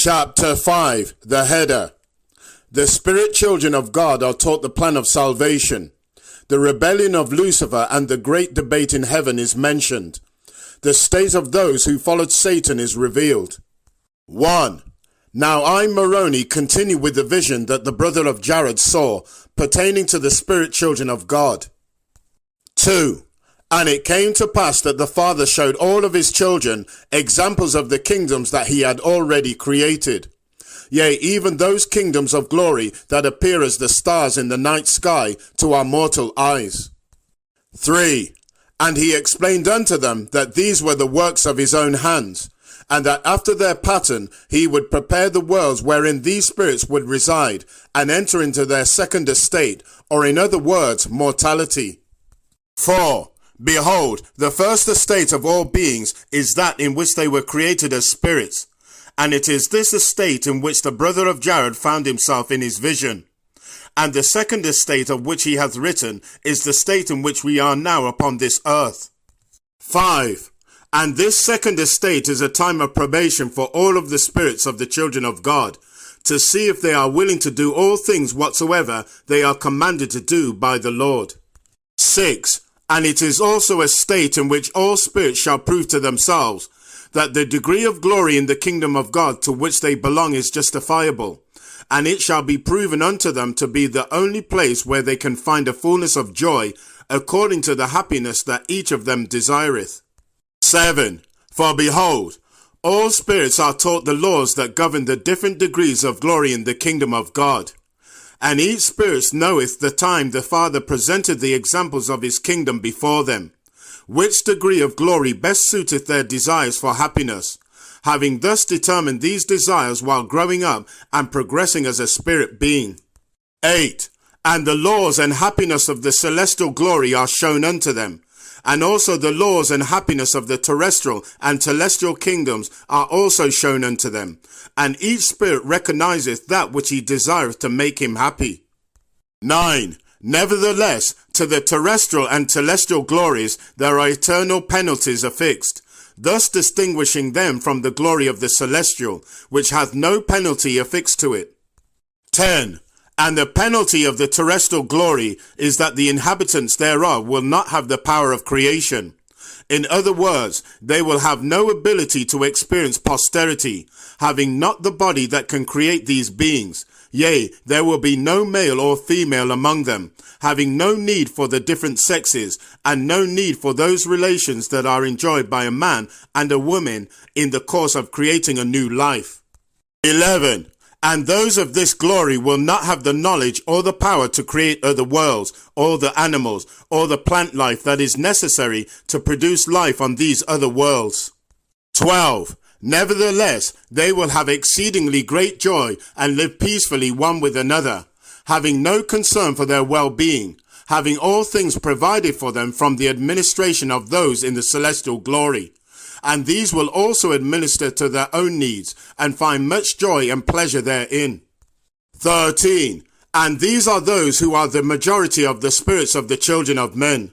Chapter 5, the header. The spirit children of God are taught the plan of salvation. The rebellion of Lucifer and the great debate in heaven is mentioned. The state of those who followed Satan is revealed. 1. Now I, Moroni, continue with the vision that the brother of Jared saw pertaining to the spirit children of God. 2. And it came to pass that the Father showed all of his children examples of the kingdoms that he had already created. Yea, even those kingdoms of glory that appear as the stars in the night sky to our mortal eyes. 3. And he explained unto them that these were the works of his own hands, and that after their pattern he would prepare the worlds wherein these spirits would reside, and enter into their second estate, or in other words, mortality. 4. Behold, the first estate of all beings is that in which they were created as spirits, and it is this estate in which the brother of Jared found himself in his vision. And the second estate of which he hath written is the state in which we are now upon this earth. 5. And this second estate is a time of probation for all of the spirits of the children of God, to see if they are willing to do all things whatsoever they are commanded to do by the Lord. 6. And it is also a state in which all spirits shall prove to themselves that the degree of glory in the kingdom of God to which they belong is justifiable, and it shall be proven unto them to be the only place where they can find a fullness of joy according to the happiness that each of them desireth. 7. For behold, all spirits are taught the laws that govern the different degrees of glory in the kingdom of God. And each spirit knoweth the time the Father presented the examples of his kingdom before them, which degree of glory best suiteth their desires for happiness, having thus determined these desires while growing up and progressing as a spirit being. 8. And the laws and happiness of the celestial glory are shown unto them, and also the laws and happiness of the terrestrial and celestial kingdoms are also shown unto them, and each spirit recognizeth that which he desireth to make him happy. 9. Nevertheless, to the terrestrial and celestial glories there are eternal penalties affixed, thus distinguishing them from the glory of the celestial, which hath no penalty affixed to it. 10. And the penalty of the terrestrial glory is that the inhabitants thereof will not have the power of creation. In other words, they will have no ability to experience posterity, having not the body that can create these beings. Yea, there will be no male or female among them, having no need for the different sexes, and no need for those relations that are enjoyed by a man and a woman in the course of creating a new life. 11. And those of this glory will not have the knowledge or the power to create other worlds, or the animals, or the plant life that is necessary to produce life on these other worlds. 12. Nevertheless, they will have exceedingly great joy and live peacefully one with another, having no concern for their well-being, having all things provided for them from the administration of those in the celestial glory. And these will also administer to their own needs and find much joy and pleasure therein. 13. And these are those who are the majority of the spirits of the children of men.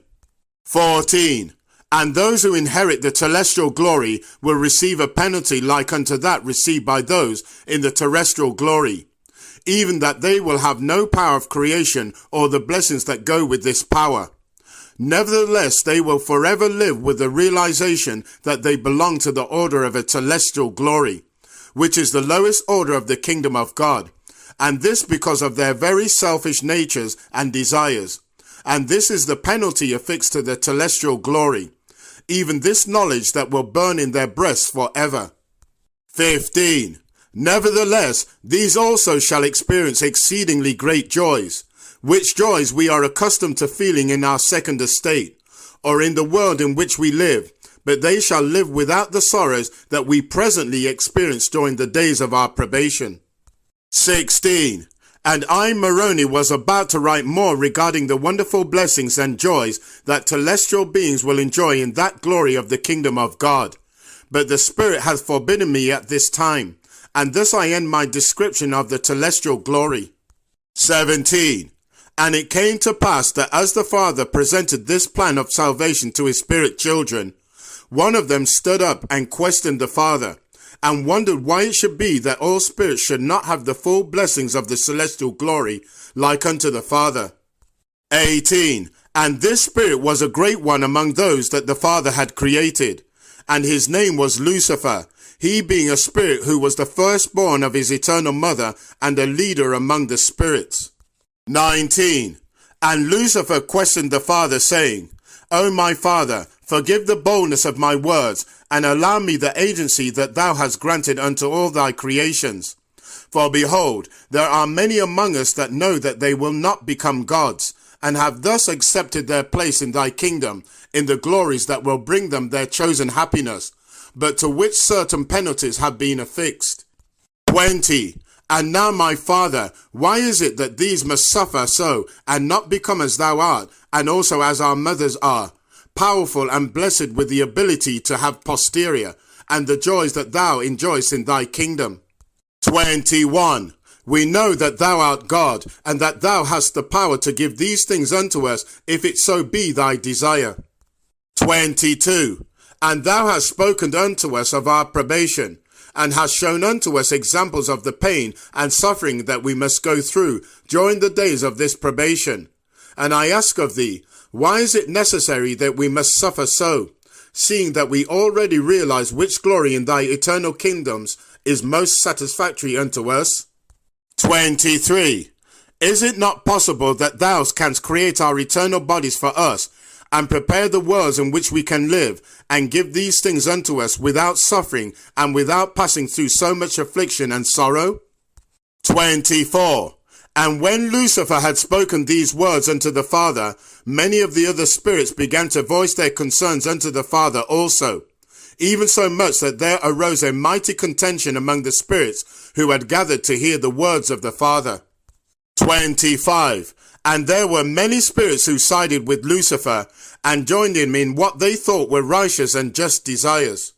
14. And those who inherit the celestial glory will receive a penalty like unto that received by those in the terrestrial glory, even that they will have no power of creation or the blessings that go with this power. Nevertheless, they will forever live with the realization that they belong to the order of a celestial glory, which is the lowest order of the kingdom of God, and this because of their very selfish natures and desires. And this is the penalty affixed to the celestial glory, even this knowledge that will burn in their breasts forever. 15. Nevertheless, these also shall experience exceedingly great joys, which joys we are accustomed to feeling in our second estate, or in the world in which we live, but they shall live without the sorrows that we presently experience during the days of our probation. 16. And I, Moroni, was about to write more regarding the wonderful blessings and joys that celestial beings will enjoy in that glory of the kingdom of God. But the Spirit hath forbidden me at this time, and thus I end my description of the celestial glory. 17. And it came to pass that as the Father presented this plan of salvation to his spirit children, one of them stood up and questioned the Father, and wondered why it should be that all spirits should not have the full blessings of the celestial glory like unto the Father. 18. And this spirit was a great one among those that the Father had created, and his name was Lucifer, he being a spirit who was the firstborn of his eternal mother and a leader among the spirits. 19. And Lucifer questioned the Father, saying, O my Father, forgive the boldness of my words, and allow me the agency that thou hast granted unto all thy creations. For behold, there are many among us that know that they will not become gods, and have thus accepted their place in thy kingdom, in the glories that will bring them their chosen happiness, but to which certain penalties have been affixed. 20. And now, my Father, why is it that these must suffer so, and not become as thou art, and also as our mothers are, powerful and blessed with the ability to have posterior, and the joys that thou enjoyest in thy kingdom? 21. We know that thou art God, and that thou hast the power to give these things unto us, if it so be thy desire. 22. And thou hast spoken unto us of our probation, and hast shown unto us examples of the pain and suffering that we must go through during the days of this probation. And I ask of thee, why is it necessary that we must suffer so, seeing that we already realize which glory in thy eternal kingdoms is most satisfactory unto us? 23. Is it not possible that thou canst create our eternal bodies for us, and prepare the worlds in which we can live, and give these things unto us without suffering, and without passing through so much affliction and sorrow? 24. And when Lucifer had spoken these words unto the Father, many of the other spirits began to voice their concerns unto the Father also, even so much that there arose a mighty contention among the spirits who had gathered to hear the words of the Father. 25. And there were many spirits who sided with Lucifer, and joined him in what they thought were righteous and just desires.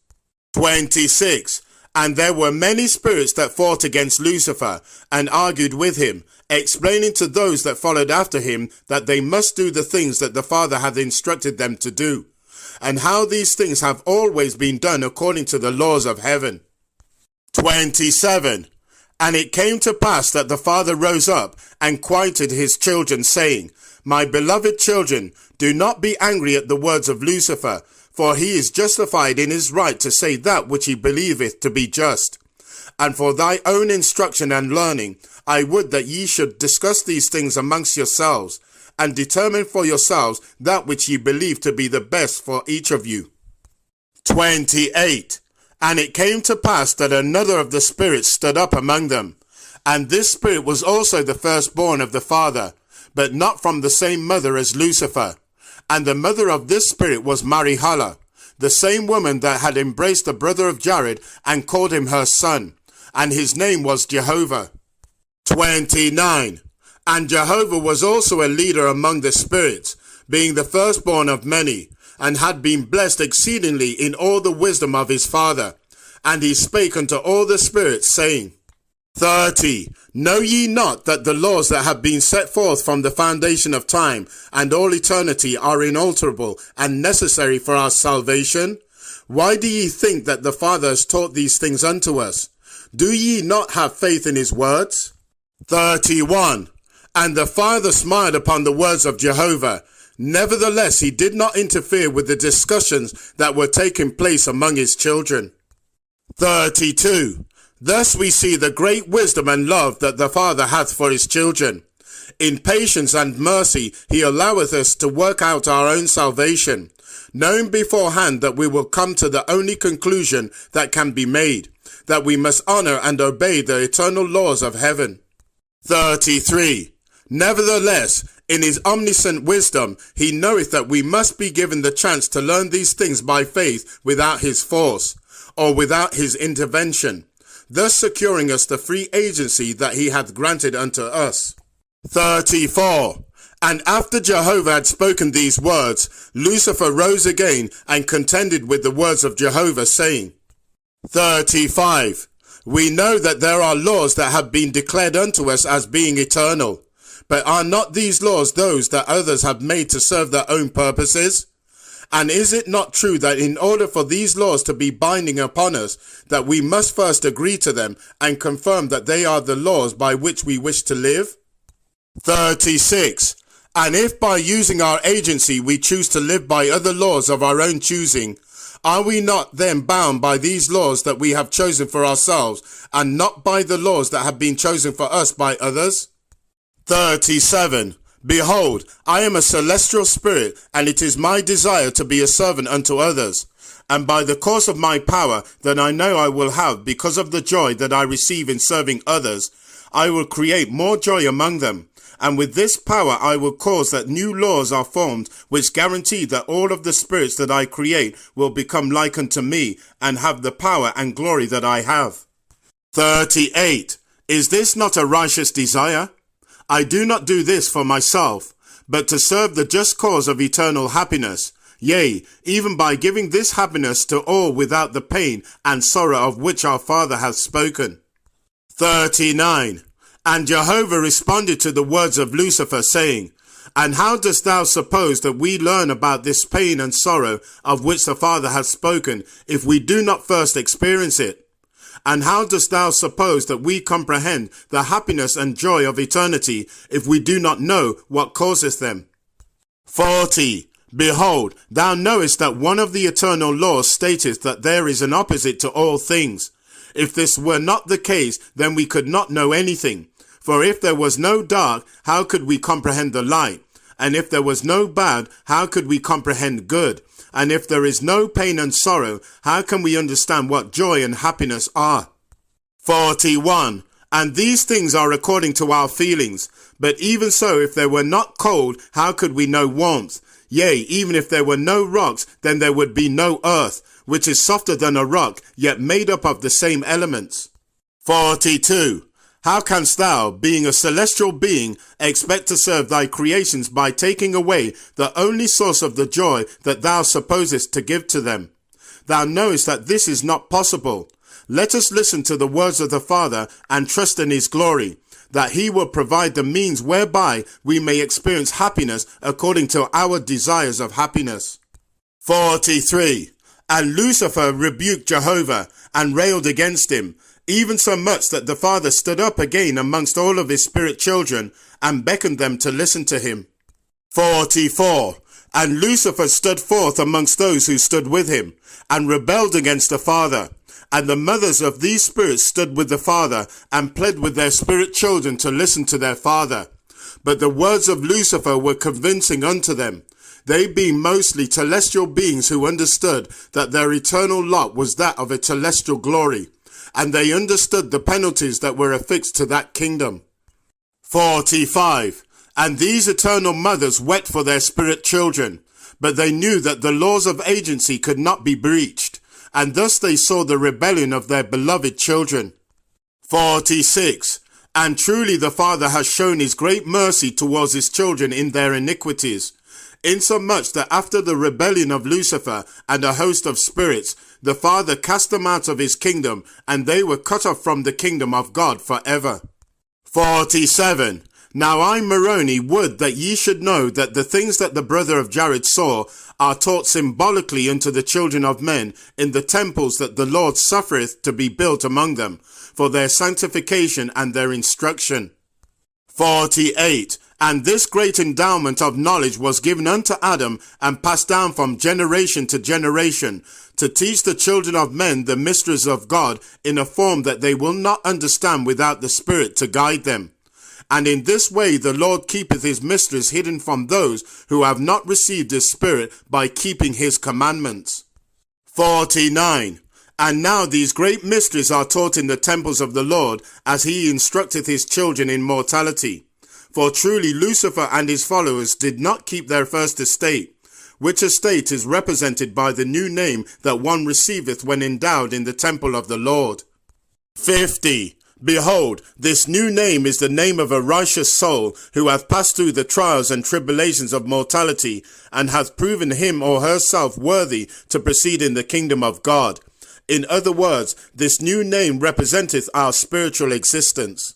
26. And there were many spirits that fought against Lucifer, and argued with him, explaining to those that followed after him that they must do the things that the Father hath instructed them to do, and how these things have always been done according to the laws of heaven. 27. And it came to pass that the Father rose up and quieted his children, saying, My beloved children, do not be angry at the words of Lucifer, for he is justified in his right to say that which he believeth to be just. And for thy own instruction and learning, I would that ye should discuss these things amongst yourselves, and determine for yourselves that which ye believe to be the best for each of you. 28. And it came to pass that another of the spirits stood up among them, and this spirit was also the firstborn of the Father, but not from the same mother as Lucifer. And the mother of this spirit was Marihala, the same woman that had embraced the brother of Jared and called him her son, and his name was Jehovah. 29. And Jehovah was also a leader among the spirits, being the firstborn of many, and had been blessed exceedingly in all the wisdom of his Father. And he spake unto all the spirits, saying, 30. Know ye not that the laws that have been set forth from the foundation of time and all eternity are inalterable and necessary for our salvation? Why do ye think that the Father has taught these things unto us? Do ye not have faith in his words? 31. And the Father smiled upon the words of Jehovah. Nevertheless, he did not interfere with the discussions that were taking place among his children. 32. Thus we see the great wisdom and love that the Father hath for his children. In patience and mercy he alloweth us to work out our own salvation, knowing beforehand that we will come to the only conclusion that can be made, that we must honor and obey the eternal laws of heaven. 33. Nevertheless, in his omniscient wisdom, he knoweth that we must be given the chance to learn these things by faith without his force, or without his intervention, thus securing us the free agency that he hath granted unto us. 34. And after Jehovah had spoken these words, Lucifer rose again and contended with the words of Jehovah, saying, 35. We know that there are laws that have been declared unto us as being eternal, but are not these laws those that others have made to serve their own purposes? And is it not true that in order for these laws to be binding upon us, that we must first agree to them and confirm that they are the laws by which we wish to live? 36. And if by using our agency we choose to live by other laws of our own choosing, are we not then bound by these laws that we have chosen for ourselves, and not by the laws that have been chosen for us by others? 37. Behold, I am a celestial spirit, and it is my desire to be a servant unto others. And by the course of my power that I know I will have, because of the joy that I receive in serving others, I will create more joy among them. And with this power I will cause that new laws are formed, which guarantee that all of the spirits that I create will become like unto me, and have the power and glory that I have. 38. Is this not a righteous desire? I do not do this for myself, but to serve the just cause of eternal happiness, yea, even by giving this happiness to all without the pain and sorrow of which our Father hath spoken. 39. And Jehovah responded to the words of Lucifer, saying, And how dost thou suppose that we learn about this pain and sorrow of which the Father hath spoken, if we do not first experience it? And how dost thou suppose that we comprehend the happiness and joy of eternity, if we do not know what causeth them? 40. Behold, thou knowest that one of the eternal laws stateth that there is an opposite to all things. If this were not the case, then we could not know anything. For if there was no dark, how could we comprehend the light? And if there was no bad, how could we comprehend good? And if there is no pain and sorrow, how can we understand what joy and happiness are? 41. And these things are according to our feelings. But even so, if there were not cold, how could we know warmth? Yea, even if there were no rocks, then there would be no earth, which is softer than a rock, yet made up of the same elements. 42. How canst thou, being a celestial being, expect to serve thy creations by taking away the only source of the joy that thou supposest to give to them? Thou knowest that this is not possible. Let us listen to the words of the Father and trust in his glory, that he will provide the means whereby we may experience happiness according to our desires of happiness. 43. And Lucifer rebuked Jehovah and railed against him, even so much that the Father stood up again amongst all of his spirit children and beckoned them to listen to him. 44. And Lucifer stood forth amongst those who stood with him, and rebelled against the Father. And the mothers of these spirits stood with the Father, and pled with their spirit children to listen to their father. But the words of Lucifer were convincing unto them, they being mostly celestial beings who understood that their eternal lot was that of a celestial glory. And they understood the penalties that were affixed to that kingdom. 45. And these eternal mothers wept for their spirit children, but they knew that the laws of agency could not be breached, and thus they saw the rebellion of their beloved children. 46. And truly the Father has shown his great mercy towards his children in their iniquities, insomuch that after the rebellion of Lucifer and a host of spirits, the Father cast them out of his kingdom, and they were cut off from the kingdom of God forever. 47. Now I, Moroni, would that ye should know that the things that the brother of Jared saw are taught symbolically unto the children of men in the temples that the Lord suffereth to be built among them, for their sanctification and their instruction. 48. And this great endowment of knowledge was given unto Adam and passed down from generation to generation, to teach the children of men the mysteries of God in a form that they will not understand without the Spirit to guide them. And in this way the Lord keepeth his mysteries hidden from those who have not received his Spirit by keeping his commandments. 49. And now these great mysteries are taught in the temples of the Lord, as he instructeth his children in mortality. For truly Lucifer and his followers did not keep their first estate, which estate is represented by the new name that one receiveth when endowed in the temple of the Lord. 50. Behold, this new name is the name of a righteous soul, who hath passed through the trials and tribulations of mortality, and hath proven him or herself worthy to proceed in the kingdom of God. In other words, this new name representeth our spiritual existence.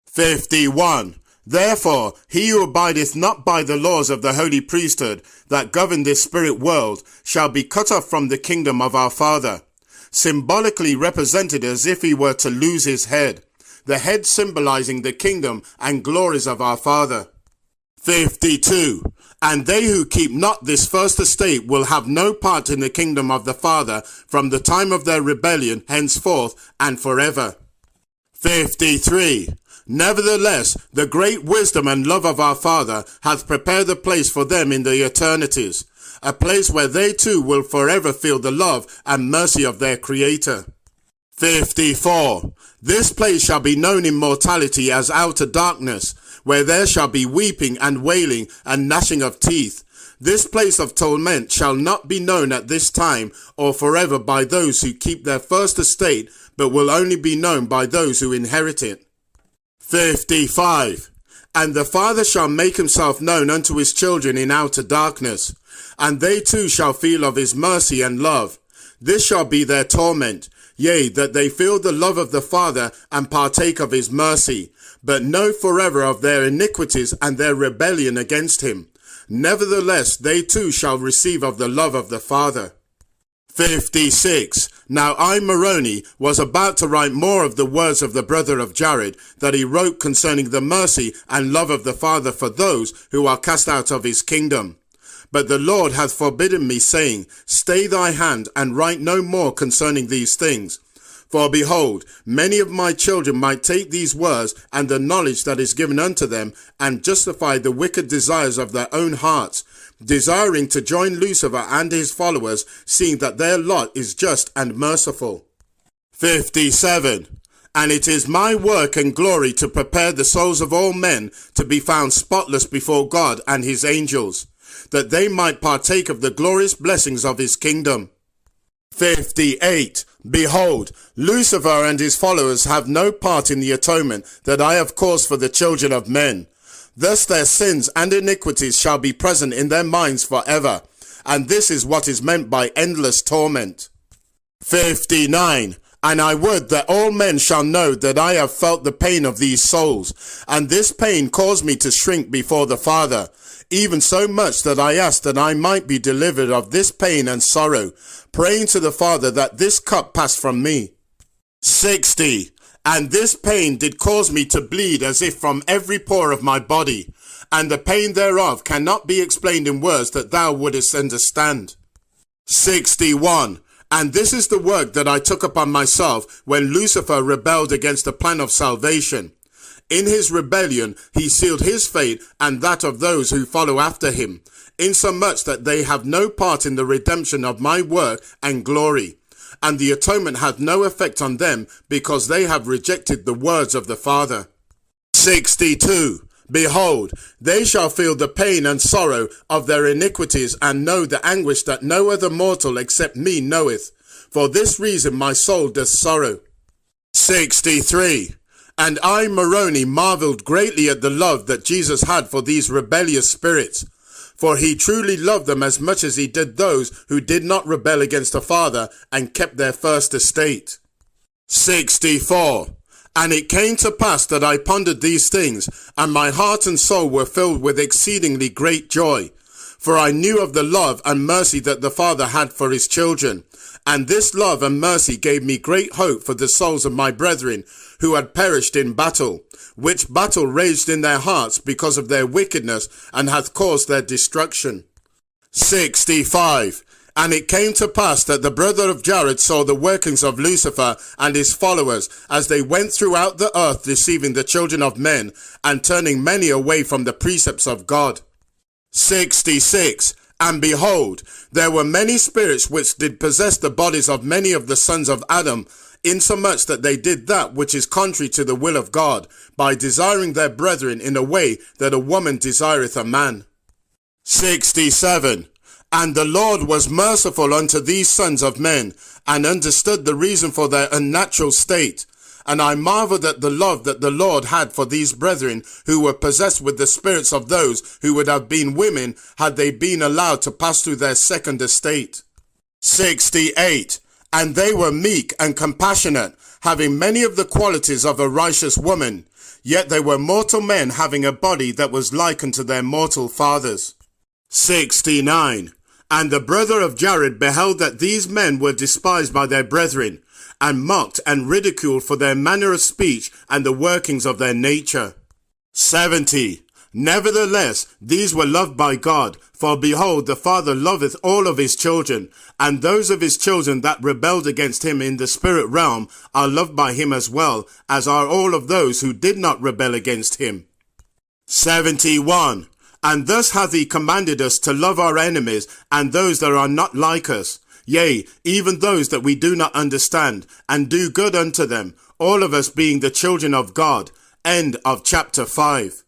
51. Therefore, he who abideth not by the laws of the holy priesthood that govern this spirit world shall be cut off from the kingdom of our Father, symbolically represented as if he were to lose his head, the head symbolizing the kingdom and glories of our Father. 52. And they who keep not this first estate will have no part in the kingdom of the Father from the time of their rebellion henceforth and forever. 53. Nevertheless, the great wisdom and love of our Father hath prepared a place for them in the eternities, a place where they too will forever feel the love and mercy of their Creator. 54. This place shall be known in mortality as outer darkness, where there shall be weeping and wailing and gnashing of teeth. This place of torment shall not be known at this time or forever by those who keep their first estate, but will only be known by those who inherit it. 55. And the Father shall make himself known unto his children in outer darkness, and they too shall feel of his mercy and love. This shall be their torment, yea, that they feel the love of the Father and partake of his mercy, but know forever of their iniquities and their rebellion against him. Nevertheless, they too shall receive of the love of the Father. 56. Now I, Moroni, was about to write more of the words of the brother of Jared, that he wrote concerning the mercy and love of the Father for those who are cast out of his kingdom. But the Lord hath forbidden me, saying, Stay thy hand, and write no more concerning these things. For behold, many of my children might take these words and the knowledge that is given unto them, and justify the wicked desires of their own hearts, desiring to join Lucifer and his followers, seeing that their lot is just and merciful. 57. And it is my work and glory to prepare the souls of all men to be found spotless before God and his angels, that they might partake of the glorious blessings of his kingdom. 58. Behold, Lucifer and his followers have no part in the atonement that I have caused for the children of men. Thus their sins and iniquities shall be present in their minds forever, and this is what is meant by endless torment. 59. And I would that all men shall know that I have felt the pain of these souls, and this pain caused me to shrink before the Father, even so much that I asked that I might be delivered of this pain and sorrow, praying to the Father that this cup pass from me. 60. And this pain did cause me to bleed as if from every pore of my body, and the pain thereof cannot be explained in words that thou wouldest understand. 61. And this is the work that I took upon myself when Lucifer rebelled against the plan of salvation. In his rebellion he sealed his fate and that of those who follow after him, insomuch that they have no part in the redemption of my work and glory. And the atonement hath no effect on them, because they have rejected the words of the Father. 62. Behold, they shall feel the pain and sorrow of their iniquities, and know the anguish that no other mortal except me knoweth. For this reason my soul doth sorrow. 63. And I, Moroni, marveled greatly at the love that Jesus had for these rebellious spirits. For he truly loved them as much as he did those who did not rebel against the Father and kept their first estate. 64. And it came to pass that I pondered these things, and my heart and soul were filled with exceedingly great joy. For I knew of the love and mercy that the Father had for his children. And this love and mercy gave me great hope for the souls of my brethren who had perished in battle, which battle raged in their hearts because of their wickedness, and hath caused their destruction. 65. And it came to pass that the brother of Jared saw the workings of Lucifer and his followers, as they went throughout the earth deceiving the children of men, and turning many away from the precepts of God. 66. And behold, there were many spirits which did possess the bodies of many of the sons of Adam, insomuch that they did that which is contrary to the will of God, by desiring their brethren in a way that a woman desireth a man. 67. And the Lord was merciful unto these sons of men, and understood the reason for their unnatural state. And I marveled at the love that the Lord had for these brethren, who were possessed with the spirits of those who would have been women, had they been allowed to pass through their second estate. 68. And they were meek and compassionate, having many of the qualities of a righteous woman. Yet they were mortal men having a body that was like unto their mortal fathers. 69. And the brother of Jared beheld that these men were despised by their brethren, and mocked and ridiculed for their manner of speech and the workings of their nature. 70. Nevertheless, these were loved by God, for behold, the Father loveth all of his children, and those of his children that rebelled against him in the spirit realm are loved by him as well, as are all of those who did not rebel against him. 71. And thus hath he commanded us to love our enemies, and those that are not like us, yea, even those that we do not understand, and do good unto them, all of us being the children of God. End of chapter 5.